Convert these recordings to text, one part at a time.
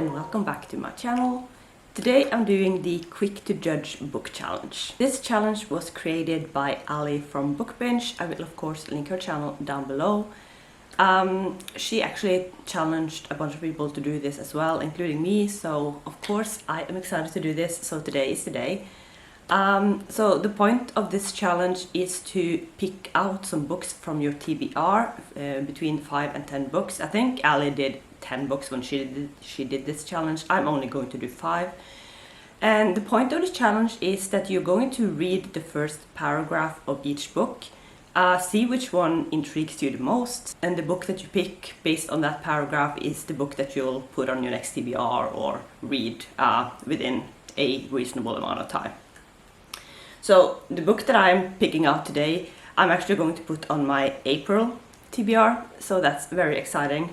and welcome back to my channel. Today I'm doing the Quick to Judge book challenge. This challenge was created by Ali from BookBinge. I will of course link her channel down below. She actually challenged a bunch of people to do this as well, including me, so of course I am excited to do this, so today is the day. So the point of this challenge is to pick out some books from your TBR, between 5 and 10 books. I think Ali did 10 books when she did this challenge. I'm only going to do 5. And the point of this challenge is that you're going to read the first paragraph of each book, see which one intrigues you the most, and the book that you pick based on that paragraph is the book that you'll put on your next TBR or read within a reasonable amount of time. So the book that I'm picking out today, I'm actually going to put on my April TBR, so that's very exciting.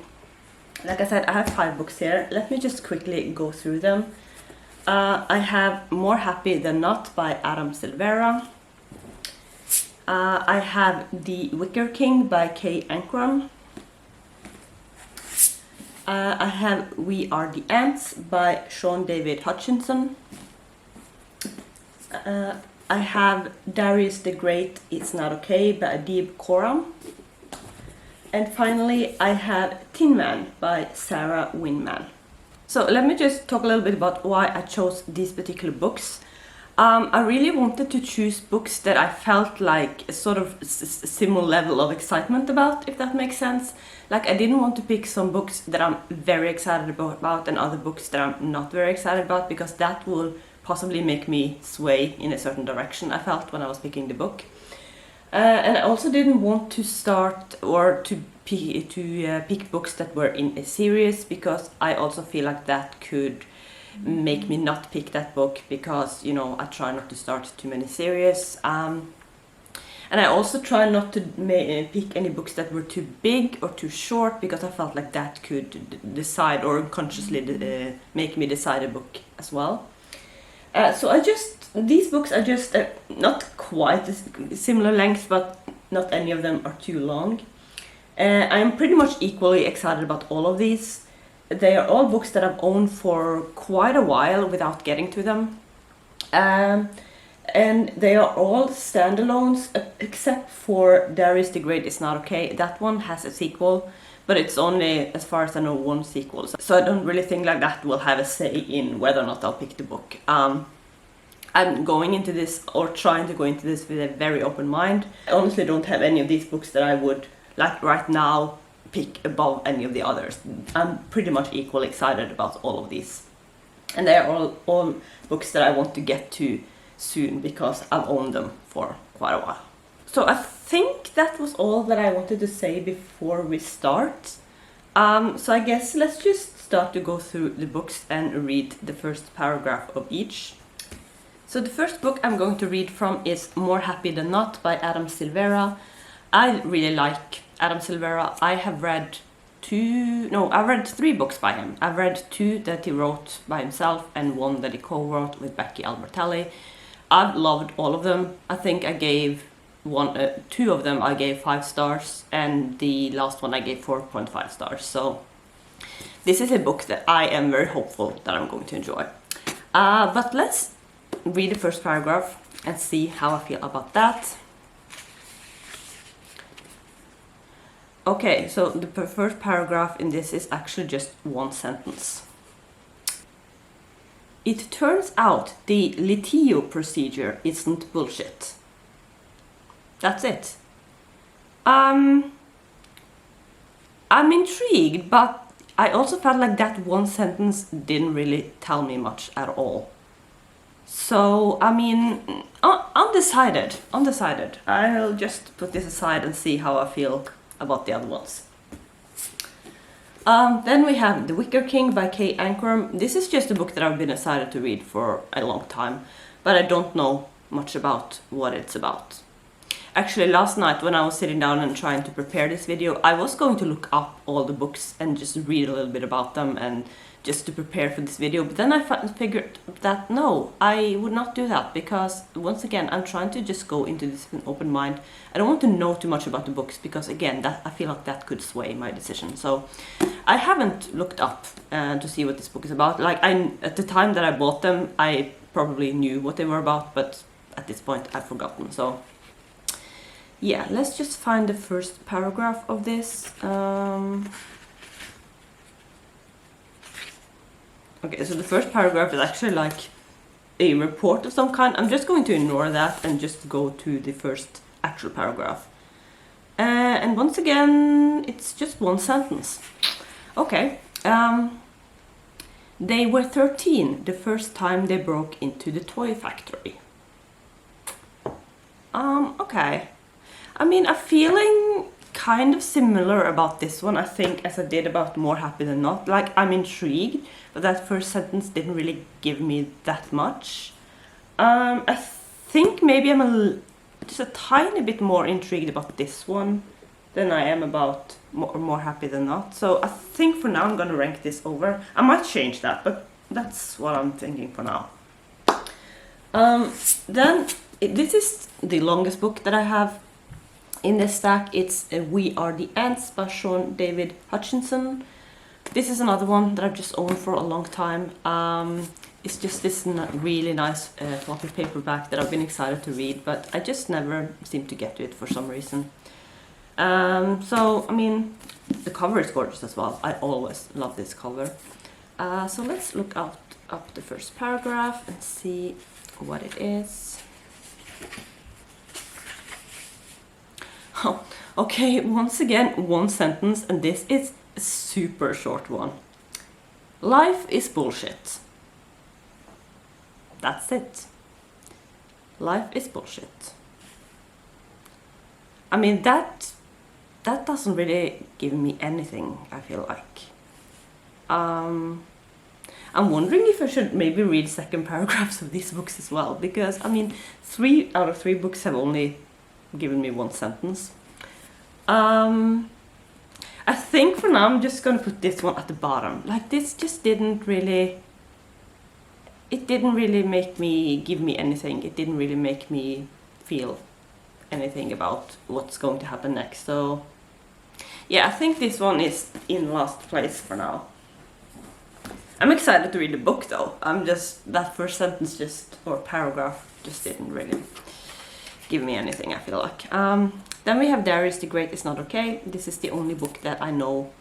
Like I said, I have 5 books here. Let me just quickly go through them. I have More Happy Than Not by Adam Silvera. I have The Wicker King by Kay Ancram. I have We Are the Ants by Sean David Hutchinson. I have Darius the Great, It's Not Okay by Adib Khorram. And finally, I have Tin Man by Sarah Winman. So let me just talk a little bit about why I chose these particular books. I really wanted to choose books that I felt like a sort of similar level of excitement about, if that makes sense. Like, I didn't want to pick some books that I'm very excited about and other books that I'm not very excited about, because that will possibly make me sway in a certain direction, I felt, when I was picking the book. And I also didn't want to start or to pick books that were in a series, because I also feel like that could make me not pick that book, because, you know, I try not to start too many series. And I also try not to pick any books that were too big or too short, because I felt like that could decide or unconsciously make me decide a book as well. So these books are just not quite a similar length, but not any of them are too long. I'm pretty much equally excited about all of these. They are all books that I've owned for quite a while without getting to them. And they are all standalones, except for Darius the Great Is Not Okay. That one has a sequel, but it's only, as far as I know, 1 sequel. So I don't really think like that will have a say in whether or not I'll pick the book. I'm going into this, or trying to go into this, with a very open mind. I honestly don't have any of these books that I would, like right now, pick above any of the others. I'm pretty much equally excited about all of these. And they are all books that I want to get to soon, because I've owned them for quite a while. So I think that was all that I wanted to say before we start. So I guess let's just start to go through the books and read the first paragraph of each. So the first book I'm going to read from is More Happy Than Not by Adam Silvera. I really like Adam Silvera. I have read 3 books by him. I've read 2 that he wrote by himself and 1 that he co-wrote with Becky Albertelli. I've loved all of them. I think I gave 2 of them I gave 5 stars, and the last one I gave 4.5 stars. So this is a book that I am very hopeful that I'm going to enjoy. But let's read the first paragraph and see how I feel about that. Okay, so the first paragraph in this is actually just 1 sentence. It turns out the Litio procedure isn't bullshit. That's it. I'm intrigued, but I also felt like that 1 sentence didn't really tell me much at all. So, I mean, undecided. I'll just put this aside and see how I feel about the other ones. Then we have The Wicker King by Kay Ancram. This is just a book that I've been excited to read for a long time, but I don't know much about what it's about. Actually, last night when I was sitting down and trying to prepare this video, I was going to look up all the books and just read a little bit about them and just to prepare for this video, but then I figured that no, I would not do that, because once again I'm trying to just go into this with an open mind. I don't want to know too much about the books, because again, that I feel like that could sway my decision. So I haven't looked up to see what this book is about. Like, at the time that I bought them, I probably knew what they were about, but at this point I've forgotten. So yeah, let's just find the first paragraph of this. Okay, so the first paragraph is actually like a report of some kind. I'm just going to ignore that and just go to the first actual paragraph. And once again, it's just one sentence. Okay. They were 13 the first time they broke into the toy factory. Okay. I mean, I'm feeling kind of similar about this one, I think, as I did about More Happy Than Not. Like, I'm intrigued, but that first sentence didn't really give me that much. I think maybe I'm just a tiny bit more intrigued about this one than I am about More Happy Than Not. So I think for now I'm gonna rank this over. I might change that, but that's what I'm thinking for now. This is the longest book that I have in this stack. It's We Are the Ants by Sean David Hutchinson. This is another one that I've just owned for a long time. It's just this really nice floppy paperback that I've been excited to read, but I just never seem to get to it for some reason. So, I mean, the cover is gorgeous as well. I always love this cover. So let's look up the first paragraph and see what it is. Oh, okay, once again, one sentence, and this is a super short one. Life is bullshit. That's it. Life is bullshit. I mean, that doesn't really give me anything, I feel like. I'm wondering if I should maybe read second paragraphs of these books as well, because, I mean, 3 out of 3 books have only given me one sentence. I think for now I'm just gonna put this one at the bottom. Like, this just didn't really give me anything. It didn't really make me feel anything about what's going to happen next. So yeah, I think this one is in last place for now. I'm excited to read the book though. That first sentence or paragraph just didn't really give me anything, I feel like. Then we have Darius the Great Is Not Okay. This is the only book that I know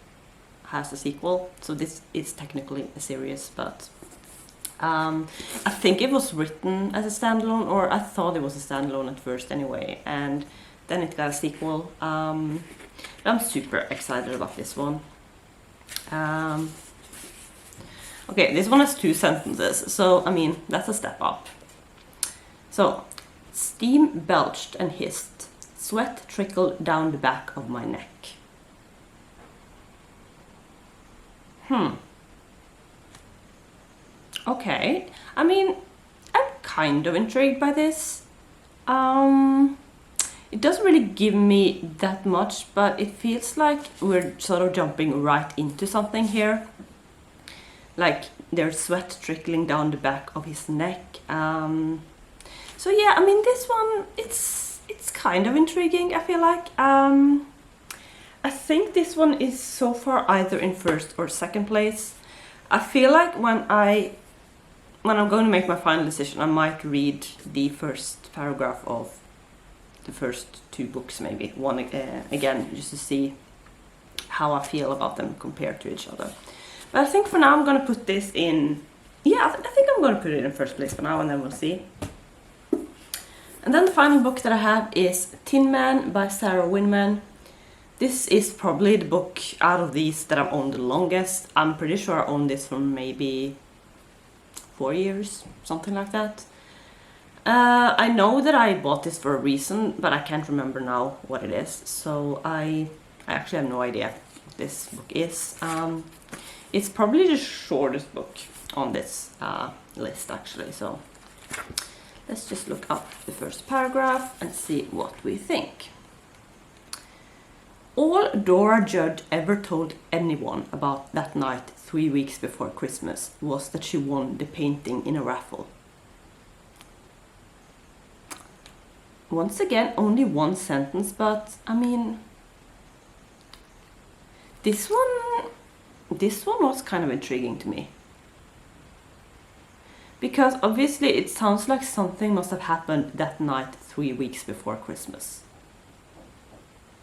has a sequel, so this is technically a series, but I think it was written as a standalone, or I thought it was a standalone at first anyway, and then it got a sequel. I'm super excited about this one. Okay, this one has 2 sentences, so I mean, that's a step up. So, steam belched and hissed. Sweat trickled down the back of my neck. Okay, I mean, I'm kind of intrigued by this. It doesn't really give me that much, but it feels like we're sort of jumping right into something here. Like, there's sweat trickling down the back of his neck. So yeah, I mean, this one, it's kind of intriguing, I feel like. I think this one is so far either in first or second place. I feel like when I'm going to make my final decision, I might read the first paragraph of the first 2 books, maybe. One again, just to see how I feel about them compared to each other. But I think for now I'm going to put this in... Yeah, I think I'm going to put it in first place for now, and then we'll see. And then the final book that I have is Tin Man by Sarah Winman. This is probably the book out of these that I've owned the longest. I'm pretty sure I owned this for maybe 4 years, something like that. I know that I bought this for a reason, but I can't remember now what it is. So I actually have no idea what this book is. It's probably the shortest book on this list, actually. So let's just look up the first paragraph and see what we think. All Dora Judd ever told anyone about that night 3 weeks before Christmas was that she won the painting in a raffle. Once again, only one sentence, but I mean, this one was kind of intriguing to me. Because obviously it sounds like something must have happened that night 3 weeks before Christmas.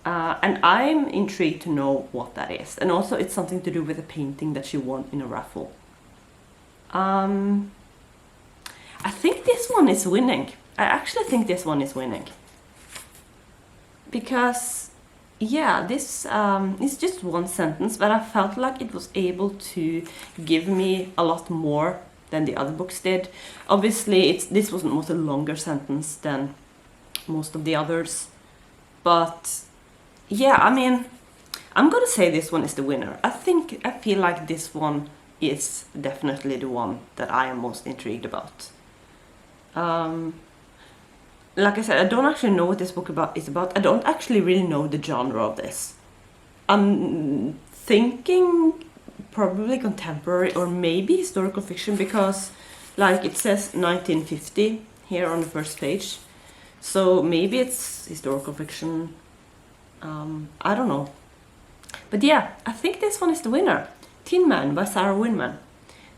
And I'm intrigued to know what that is. And also it's something to do with a painting that she won in a raffle. I think this one is winning. I actually think this one is winning. Because, yeah, this is just one sentence, but I felt like it was able to give me a lot more than the other books did. Obviously, this was a longer sentence than most of the others. But, yeah, I mean, I'm gonna say this one is the winner. I feel like this one is definitely the one that I am most intrigued about. Like I said, I don't actually know what this book is about. I don't actually really know the genre of this. I'm thinking probably contemporary or maybe historical fiction, because like it says 1950 here on the first page. So maybe it's historical fiction. I don't know. But yeah, I think this one is the winner. Tin Man by Sarah Winman.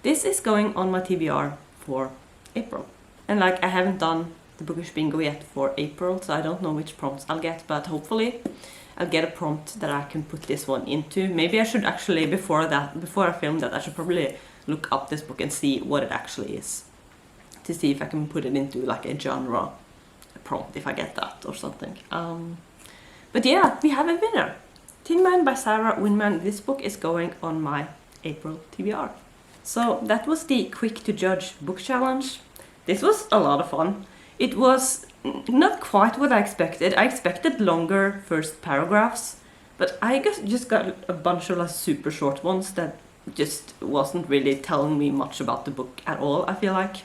This is going on my TBR for April. And like I haven't done the BookBinge bingo yet for April, so I don't know which prompts I'll get, but hopefully I'll get a prompt that I can put this one into. Maybe I should actually, before I film that, I should probably look up this book and see what it actually is. To see if I can put it into like a genre prompt, if I get that or something. But yeah, we have a winner. Tin Man by Sarah Winman. This book is going on my April TBR. So that was the Quick to Judge book challenge. This was a lot of fun. It was not quite what I expected. I expected longer first paragraphs, but I just got a bunch of like super short ones that just wasn't really telling me much about the book at all, I feel like.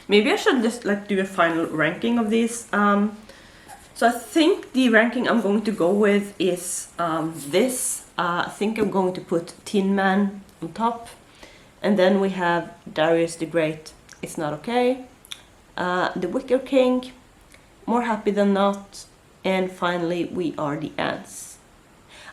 Maybe I should just like do a final ranking of these. So I think the ranking I'm going to go with is this. I think I'm going to put Tin Man on top. And then we have Darius the Great, It's Not Okay. The Wicker King, More Happy Than Not, and finally We Are the Ants.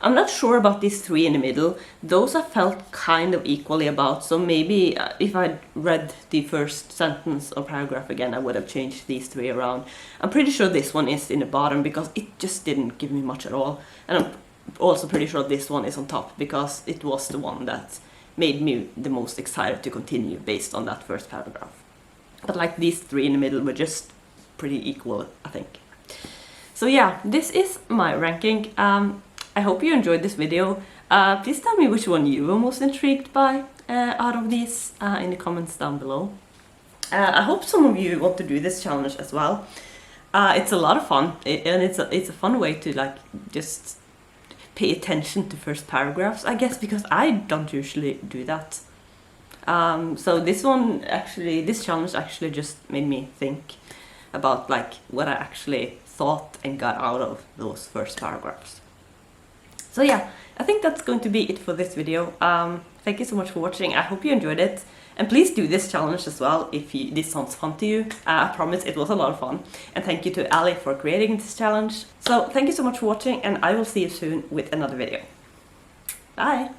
I'm not sure about these three in the middle. Those I felt kind of equally about, so maybe if I'd read the first sentence or paragraph again, I would have changed these three around. I'm pretty sure this one is in the bottom because it just didn't give me much at all. And I'm also pretty sure this one is on top because it was the one that made me the most excited to continue based on that first paragraph. But like these three in the middle were just pretty equal, I think. So yeah, this is my ranking. I hope you enjoyed this video. Please tell me which one you were most intrigued by out of these in the comments down below. I hope some of you want to do this challenge as well. It's a lot of fun, and it's a fun way to like just pay attention to first paragraphs, I guess, because I don't usually do that. So this challenge actually just made me think about like what I actually thought and got out of those first paragraphs. So yeah, I think that's going to be it for this video. Thank you so much for watching. I hope you enjoyed it. And please do this challenge as well if this sounds fun to you. I promise it was a lot of fun. And thank you to Ali for creating this challenge. So thank you so much for watching, and I will see you soon with another video. Bye!